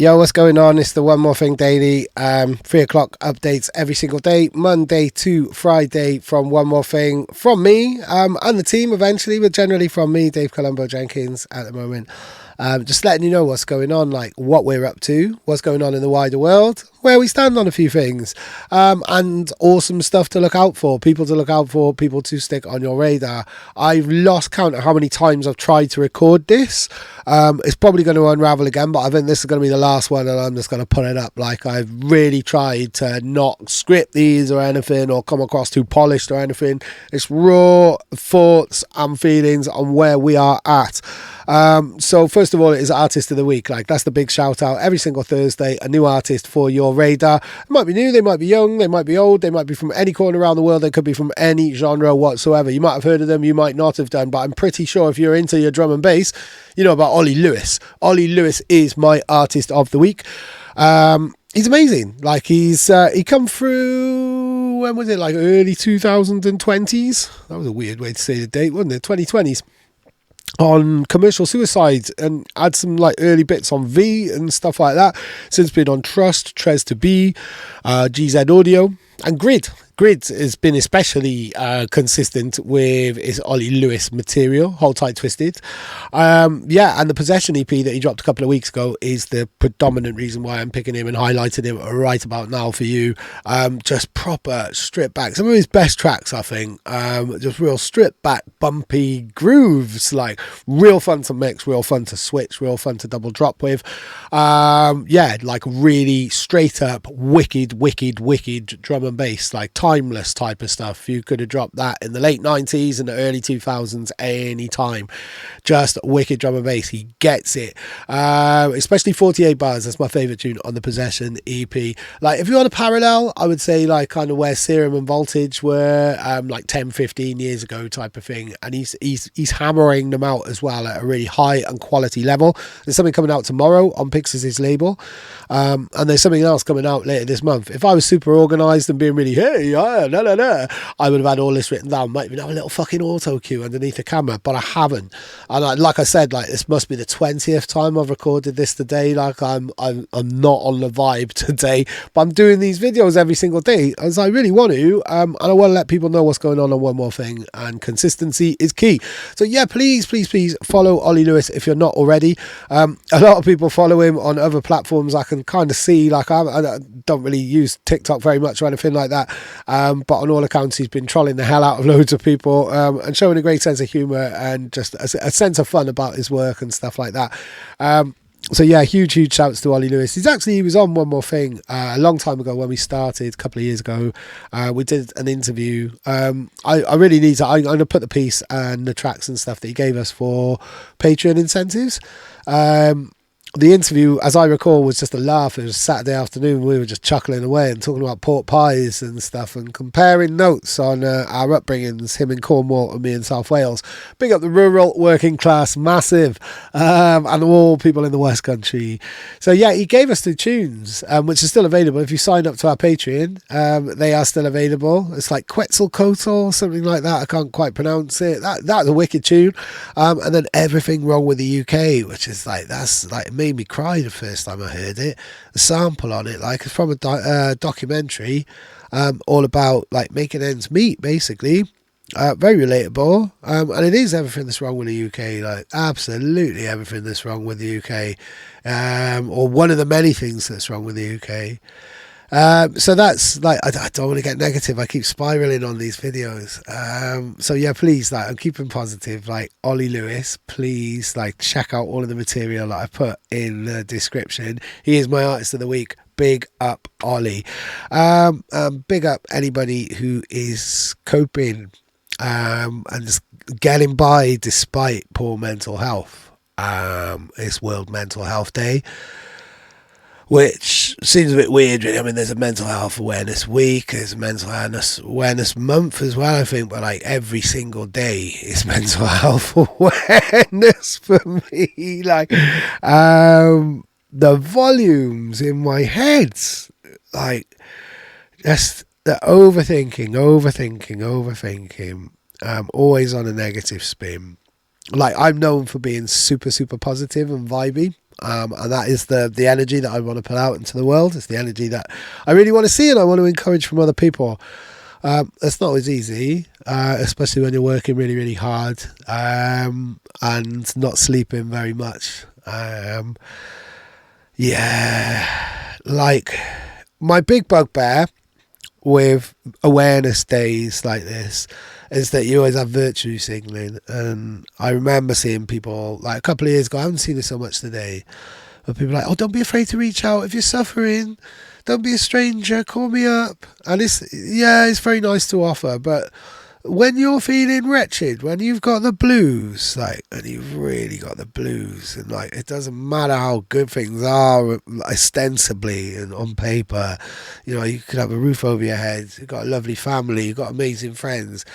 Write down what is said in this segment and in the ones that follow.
Yo, what's going on? It's the One More Thing Daily. 3 o'clock updates every single day, Monday to Friday, from One More Thing, from me and the team eventually, but generally from me, Dave Colombo Jenkins, at the moment. Just letting you know what's going on, like what we're up to, what's going on in the wider world, where we stand on a few things, and awesome stuff to look out for, people to look out for, people to stick on your radar. I've lost count of how many times I've tried to record this. It's probably going to unravel again, but I think this is going to be the last one, and I'm just going to put it up. Like, I've really tried to not script these or anything, or come across too polished or anything. It's raw thoughts and feelings on where we are at. So first of all, it is Artist of the Week. Like, that's the big shout out every single Thursday, a new artist for your radar. It might be new, they might be young, they might be old, they might be from any corner around the world, they could be from any genre whatsoever. You might have heard of them, you might not have done, but I'm pretty sure if you're into your drum and bass, you know about Oli Lewis. Oli Lewis is my Artist of the Week. He's amazing. Like, he come through, when was it, like early 2020s? That was a weird way to say the date, wasn't it? 2020s. On Commercial Suicide, and had some like early bits on V and stuff like that. Since been on Trust, Tres to Be, GZ Audio, and Grid. Grid has been especially consistent with his Oli Lewis material, Hold Tight Twisted. And the Possession EP that he dropped a couple of weeks ago is the predominant reason why I'm picking him and highlighting him right about now for you. Just proper stripped back. Some of his best tracks, I think. Just real stripped back, bumpy grooves. Like, real fun to mix, real fun to switch, real fun to double drop with. Like really straight up, wicked drum and bass. Like, timeless type of stuff. You could have dropped that in the late 90s and the early 2000s any time. Just wicked drum and bass. He gets it. Especially 48 Bars. That's my favourite tune on the Possession EP. Like, if you want a parallel, I would say like kind of where Serum and Voltage were like 10-15 years ago type of thing, and he's hammering them out as well at a really high and quality level. There's something coming out tomorrow on Pixis' label, and there's something else coming out later this month. If I was super organised and being really I would have had all this written down. Might even have a little fucking auto cue underneath the camera, but I haven't. And like I said, like, this must be the 20th time I've recorded this today. Like, I'm not on the vibe today, but I'm doing these videos every single day as I really want to, and I want to let people know what's going on One More Thing, and consistency is key. So yeah, please follow Oli Lewis if you're not already. A lot of people follow him on other platforms. I can kind of see, like, I don't really use TikTok very much or anything like that, but on all accounts he's been trolling the hell out of loads of people, and showing a great sense of humour and just a sense of fun about his work and stuff like that. So yeah, huge shouts to Oli Lewis. He was on One More Thing a long time ago when we started, a couple of years ago. We did an interview. I really need to, I'm going to put the piece and the tracks and stuff that he gave us for Patreon incentives. The interview, as I recall, was just a laugh. It was Saturday afternoon. We were just chuckling away and talking about pork pies and stuff, and comparing notes on our upbringings, him in Cornwall and me in South Wales. Big up the rural working class, massive, and all people in the West Country. So yeah, he gave us the tunes, which are still available. If you sign up to our Patreon, they are still available. It's like Quetzalcoatl or something like that. I can't quite pronounce it. That's a wicked tune. And then Everything Wrong with the UK, which is like, that's like, made me cry the first time I heard it. The sample on it, like, it's from a documentary, all about like making ends meet, basically. Very relatable, and it is everything that's wrong with the UK, like absolutely everything that's wrong with the UK, or one of the many things that's wrong with the UK. So that's like, I don't want to get negative. I keep spiraling on these videos. So yeah, please, like, I'm keeping positive. Like, Oli Lewis, please, like, check out all of the material that I put in the description. He is my Artist of the Week. Big up Oli. Big up anybody who is coping and just getting by despite poor mental health. It's World Mental Health Day, which seems a bit weird, really. I mean, there's a Mental Health Awareness Week, there's a Mental Health Awareness Month as well, I think, but like every single day is Mental Health Awareness for me. Like, the volumes in my head, like, just the overthinking, always on a negative spin. Like, I'm known for being super positive and vibey. and that is the energy that I want to put out into the world. It's the energy that I really want to see and I want to encourage from other people. It's not always easy, especially when you're working really, really hard, and not sleeping very much. Like my big bugbear with awareness days like this is that you always have virtue signaling. And I remember seeing people like a couple of years ago, I haven't seen it so much today, but people are like, oh, don't be afraid to reach out if you're suffering, don't be a stranger, call me up. And it's very nice to offer, but when you're feeling wretched, when you've got the blues, like, and you've really got the blues, and like, it doesn't matter how good things are ostensibly and on paper, you know, you could have a roof over your head, you've got a lovely family, you've got amazing friends.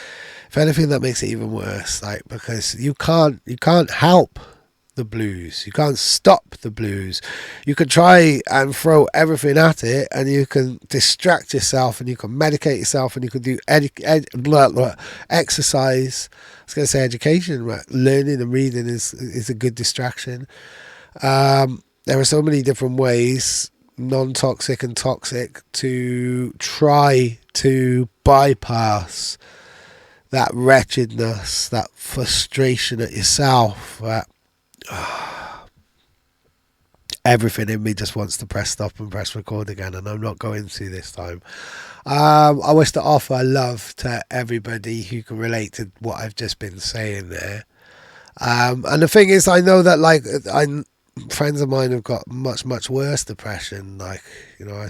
If anything, that makes it even worse, like, because you can't help the blues, you can't stop the blues. You can try and throw everything at it, and you can distract yourself, and you can medicate yourself, and you can do exercise. I was going to say education, but learning and reading is a good distraction. There are so many different ways, non-toxic and toxic, to try to bypass that wretchedness, that frustration at yourself, that everything in me just wants to press stop and press record again, and I'm not going to this time. I wish to offer love to everybody who can relate to what I've just been saying there. And the thing is, I know that like friends of mine have got much, much worse depression. Like, you know,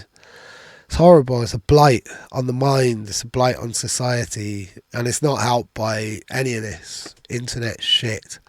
it's horrible. It's a blight on the mind. It's a blight on society, and it's not helped by any of this internet shit.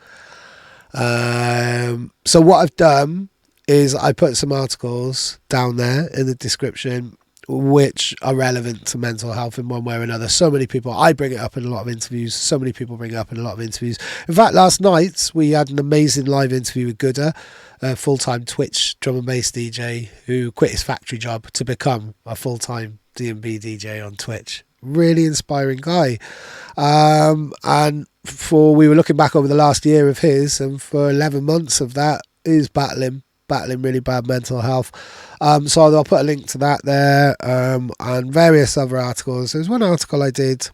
So what I've done is I put some articles down there in the description which are relevant to mental health in one way or another. So many people, I bring it up in a lot of interviews, so many people bring it up in a lot of interviews. In fact, last night we had an amazing live interview with Gooder, a full-time Twitch drum and bass DJ who quit his factory job to become a full-time D&B DJ on Twitch. Really inspiring guy. And we were looking back over the last year of his, and for 11 months of that is battling really bad mental health. So I'll put a link to that there, and various other articles. There's one article I did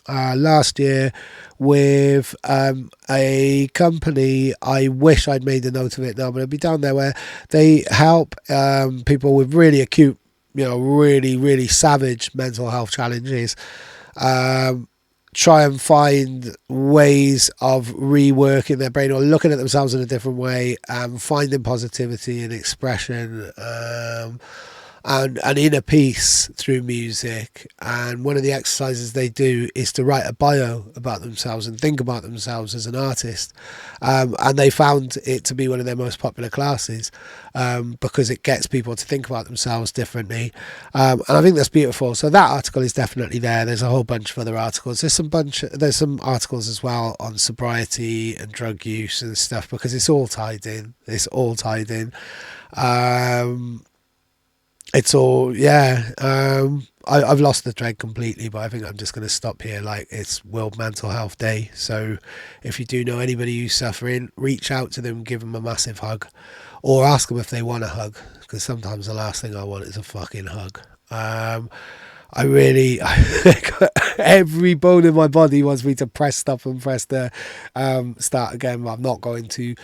last year with a company. I wish I'd made a note of it now, but it'll be down there, where they help people with really acute, you know, really, really savage mental health challenges try and find ways of reworking their brain or looking at themselves in a different way, and finding positivity and expression, and inner peace through music. And one of the exercises they do is to write a bio about themselves and think about themselves as an artist, and they found it to be one of their most popular classes, because it gets people to think about themselves differently, and I think that's beautiful. So that article is definitely there. There's a whole bunch of other articles. There's some articles as well on sobriety and drug use and stuff, because it's all tied in. It's all, yeah. I've lost the thread completely, but I think I'm just going to stop here. Like, it's World Mental Health Day, so if you do know anybody who's suffering, reach out to them, give them a massive hug, or ask them if they want a hug, because sometimes the last thing I want is a fucking hug. I really, every bone in my body wants me to press stop and press the start again, but I'm not going to.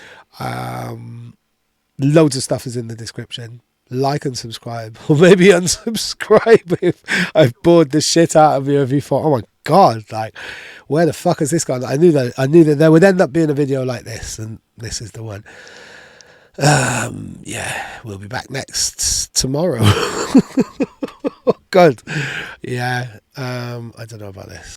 Loads of stuff is in the description. Like and subscribe, or maybe unsubscribe if I've bored the shit out of you, if you thought, oh my god, like, where the fuck is this gone? I knew that there would end up being a video like this, and this is the one. Yeah, we'll be back tomorrow. God, yeah. I don't know about this.